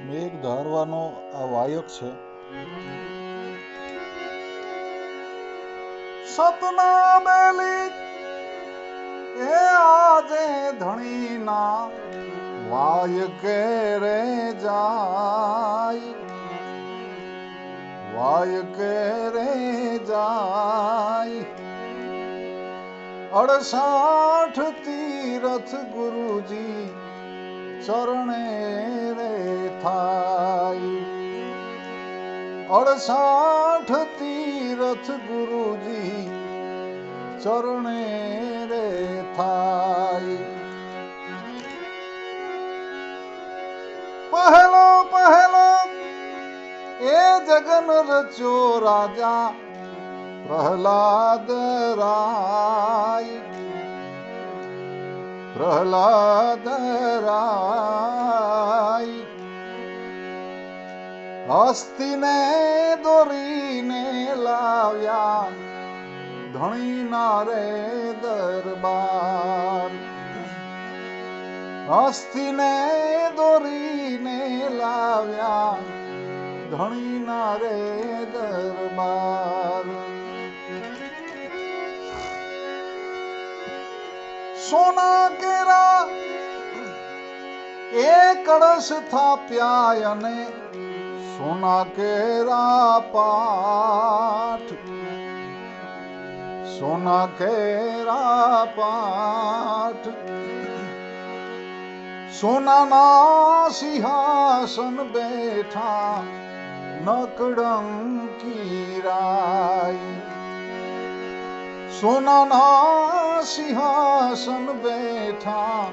મેઘ ધારવાનો આ વાયક છે. સતના બેલી એ આજે ધણીના વાયકે રે જાય, વાયકે રે જાય. 68 તીરથ ગુરુજી ચરણે રે થાય. 68 તીરથ ગુરુજી ચરણે રે થાય. પહેલો પહેલો એ જગન રચ્યો રાજા પ્રહલાદ રાય, પ્રહલાદ રાય. હસ્તીને દોરીને લાવ્યા ધણીના રે દરબાર. હસ્તીને દોરીને લાવ્યા ધણીના રે દરબાર. સોના કેરા એ કળશ થાપ્યા અને સોના કેરા પાઠ, સોના કેરા પાઠ. સોનાના સિંહાસન બેઠા નકડંકી રાય. સોનાના સિંહાસન બેઠા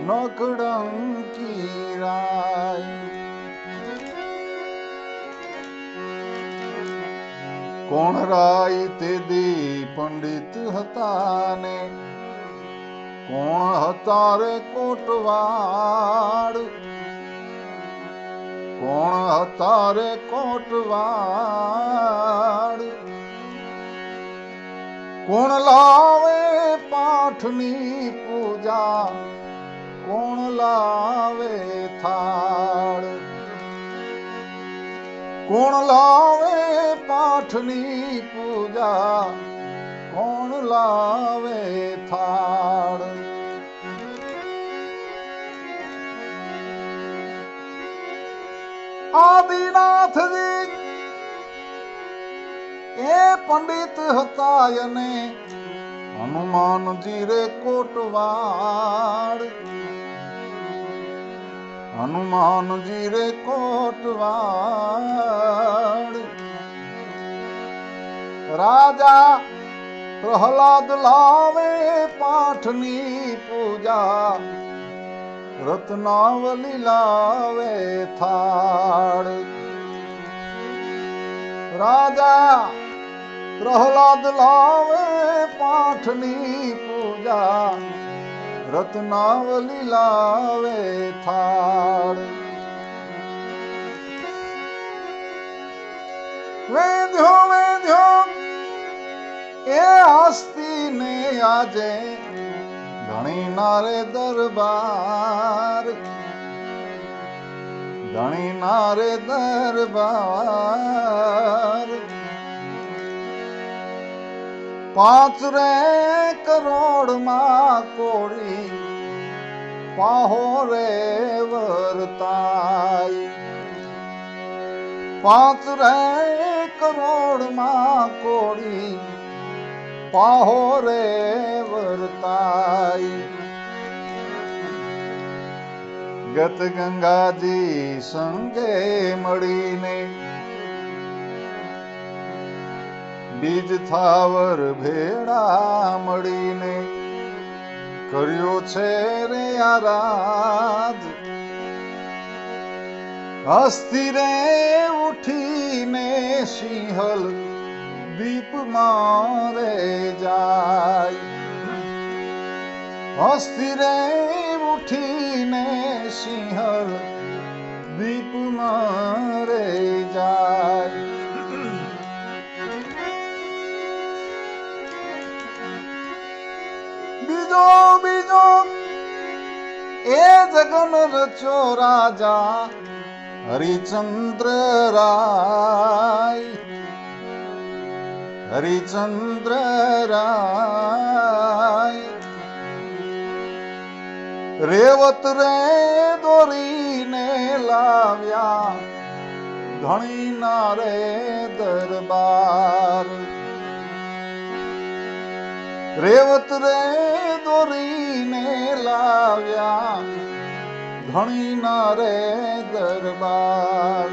નકડંકી રાય. કોણ રાય તે દી પંડિત હતા ને કોણ હતા રે કોટવાડ, કોણ હતા રે કોટવાડ. કોણ લાવે પાઠની પૂજા, કોણ લાવે થાળ. કોણ લાવે પાઠની પૂજા, કોણ લાવે થાળ. આદિનાથજી એ પંડિત હતા અને હનુમાનજી રે કોટવાડ, હનુમાનજી રે કોટવાડ. રાજા પ્રહલાદ લાવે પાઠની પૂજા, રત્નાવલી લાવે થાળ. રાજા પ્રહલાદ લાવે પાઠની પૂજા, રત્નાવલી લાવે થાળ. વેધ્યો વેધ્યો એ હસ્તીને આજે ધણીના રે દરબાર, ધણીના રે દરબાર. 5 રે કરોડમાં કોળી પાહો રે વર્તાય. 5 રે કરોડમાં કોળી પાહો રે વર્તાય. ગત ગંગાજી સંગે મળીને બીજ થાવર ભેળા મળીને કર્યો છે રે આરાધ. હસ્તી રે ઉઠીને સિંહલ દીપ મારે જાય. હસ્તી રે ઉઠીને સિંહલ દીપ મારે જાય. બીજો બીજો એ જગન રચ્યો રાજા હરિચંદ્ર રાય. હરિચંદ્ર રાય રેવત રે દોરીને લાવ્યા ઘણી ના રે દરબાર. રેવત રે દોરીને લાવ્યા ઘણી ના રે દરબાર.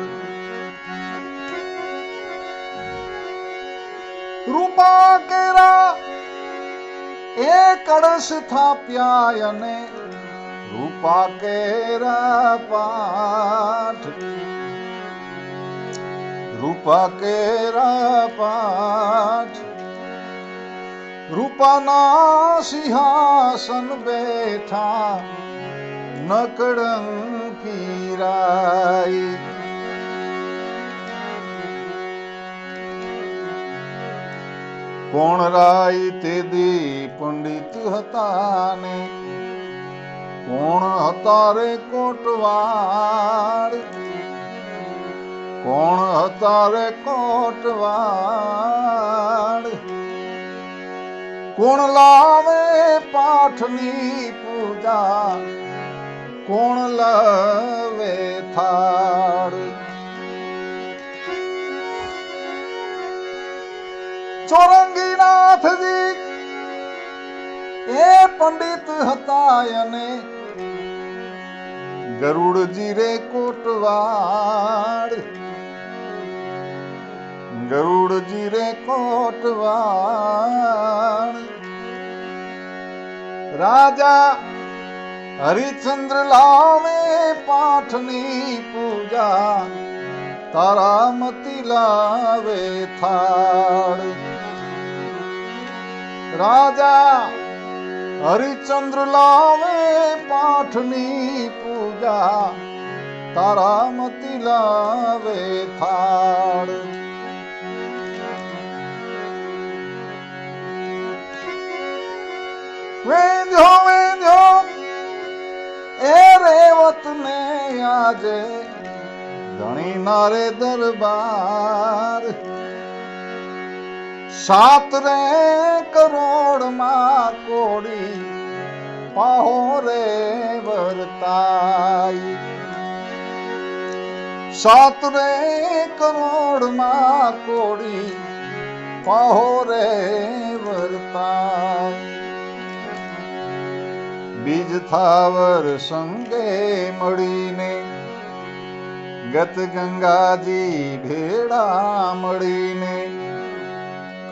રૂપા કેરા એ કળશ થાપ્યા અને રૂપા કેરા પાઠ. રૂપા કેરા પાઠ રૂપાના સિંહાસન બેઠા નકળંકી રાય. કોણ રાય તે દી પંડિત હતા ને કોણ હતા રે કોટવાળ. કોણ હતા રે કોટવાળ. કોણ લાવે પાઠની પૂજા કોણ લાવે થાળ. ચોરંગીનાથજી એ પંડિત હતા અને ગરુડજી રે કોટવાળ. ગરુડજી રે કોટવાળ. રાજા હરિચંદ્ર લાવે પાઠની પૂજા તારામતી લાવે થાળ. રાજા હરિચંદ્ર લાવે પાઠની પૂજા તારામતી લાવે થાળ. વેંધો વેંધો એ રેવત ને આજે ધણી નારે દરબાર. 7 રે કરોડ માં કોડી પાહો રે વર્તાય. 7 રે કરોડ માં કોડી પાહો રે વર્તાય. બીજ થાવર સંગે મળીને ગત ગંગાજી ભેળા મળીને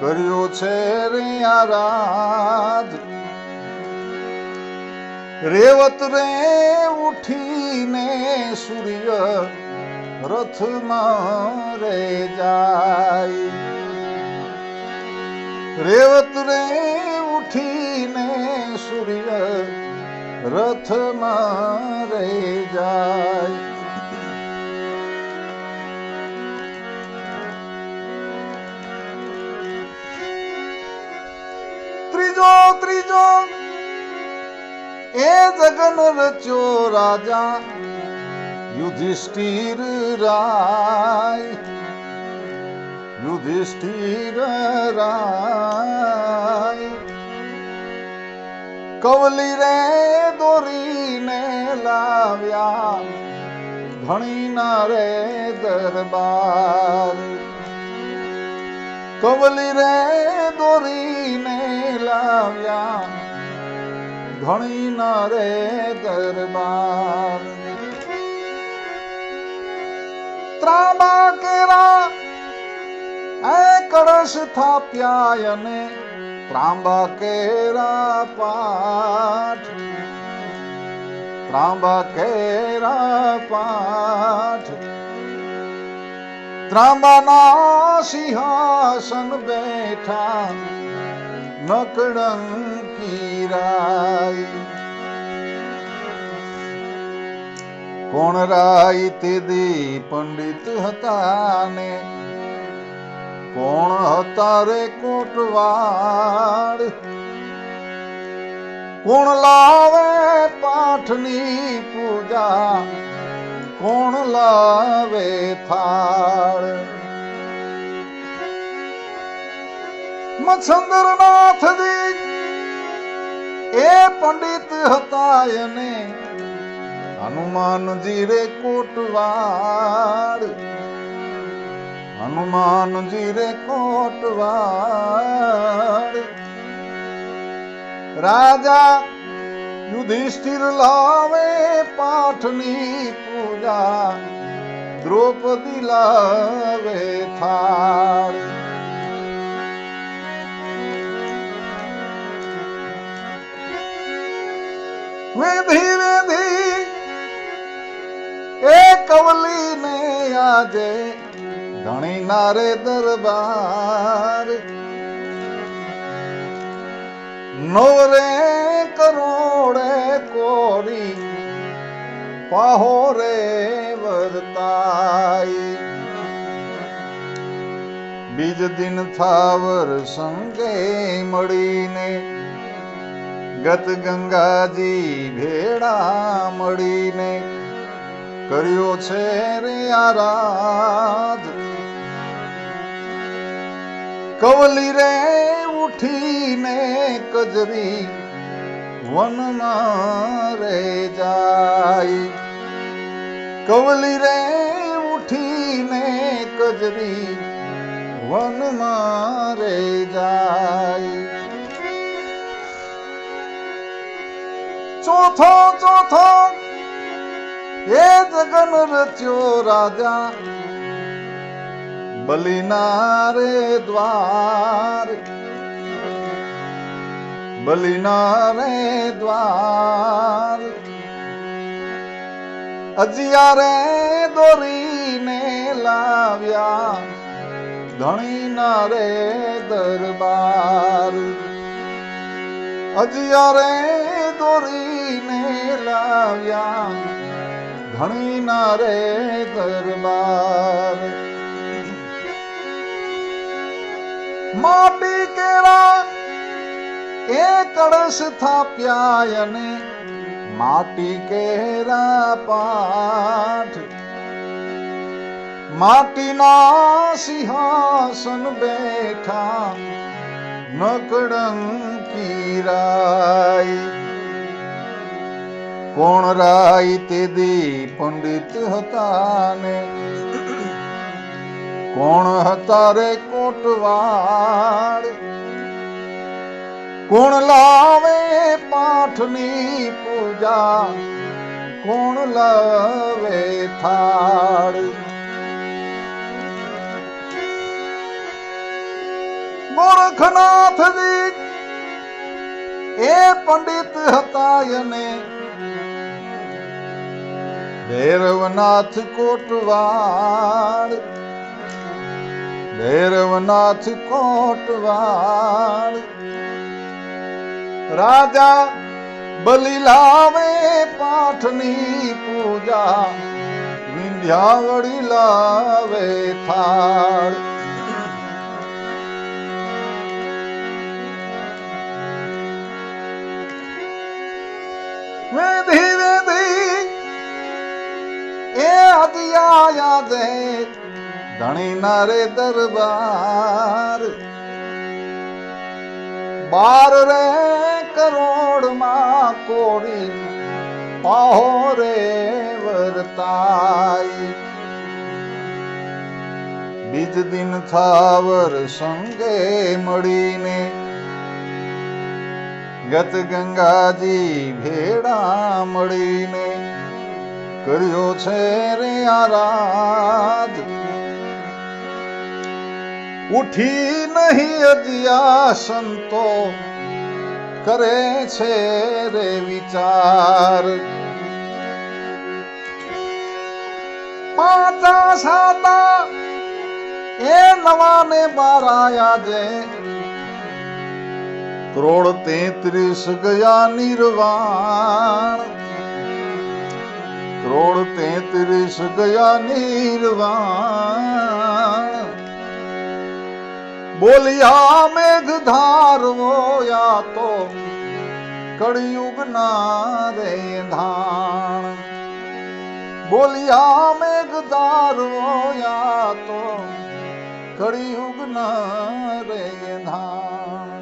કર્યો છે રે આરાધ. રેવત રે ઉઠીને સૂર્ય રથમાં રે જાય. રેવત રે ઉઠીને સૂર્ય રથમાં રે જાય. ત્રીજો એ જગન રચ્યો રાજા યુધિષ્ઠિર રાય. યુધિષ્ઠિર રાય કવલી રે દોરીને લાવ્યા ઘણી ના રે દરબાર. કવલી રે દોરીને લાવ્યા ઘણી ના રે દરબાર. ત્રાંબા કેરા એ કળશ થાપ્યા અને ત્રાંબા કેરા પાઠ. ત્રાંબા કેરા પાઠ ત્રાંબાના સિંહાસન બેઠા નકળંકી રાય. કોણ રાય તે દી પંડિત હતા ને કોણ હતા રે કોટવાળ. કોણ લાવે પાઠની પૂજા, કોણ લાવે થાળ. મચ્છન્દ્રનાથજી એ પંડિત હતા અને હનુમાનજી રે કોટવાડ, હનુમાનજી રે કોટવાડ. રાજા યુધિષ્ઠિર લાવે પાઠની પૂજા, દ્રૌપદી લાવે થાળ. વેધી વેધી એ કવલી ને આજે ધણી નારે દરબાર. નવરે કરોડે કોરી પાહોરે વર્તાઈ. બીજ દિન થાવર સંગે મળીને ગત ગંગાજી ભેળા મળીને કર્યો છે રે આરાધ. કવલી રે ઉઠીને કજરી વનમાં રે જાય. કવલી રે ઉઠીને કજરી વનમાં રે જાય. ચોથો ચોથો એ જગન રચ્યો રાજા, બલિના રે દ્વાર. બલિના રે દ્વાર. અજિયારે દોરીને લાવ્યા ધણીના રે દરબાર. અજિયારે દોરીને લાવ્યા ધણીના રે દરબાર. માટી કેળા એ કળશ થાપ્યા અને માટી કેરા પાઠ. માટીના સિંહાસન બેઠા નકળંકી રાય. કોણ રાય તે દી પંડિત હતા ને કોણ હતા રે કોટવાડ. કોણ લાવે પાઠની પૂજા, કોણ લાવે થાળ. ગોરખનાથજી એ પંડિત હતા અને ભૈરવનાથ કોટવાડ. ભૈરવનાથ કોટવાડ. રાજા બલિ લાવે પાઠની પૂજા, વિંધ્યાવળી લાવે થાળ. વેધી વેધી એ અદિયા દે ધણીના રે દરબાર. 12 રે કરોડમાં કોરી પાહોરે વર્તાઈ. બીજ દિન થાવર સંગે મળીને ગત ગંગાજી ભેળા મળીને કર્યો છે રે આરાધ. ઉઠી નહીં અજિયા સંતો કરે છે રે વિચાર. પાંચા સાતા એ નવા ને બારાયા જે કરોડ 33 ગયા નિર્વાણ. કરોડ 33 ગયા નિર્વાણ. બોલિયા મેઘ ધારવો યા તો કળિયુગ ના રે ધાણ બોલિયા મેઘ તારો યા તો કળિયુગ ના રે ધાણ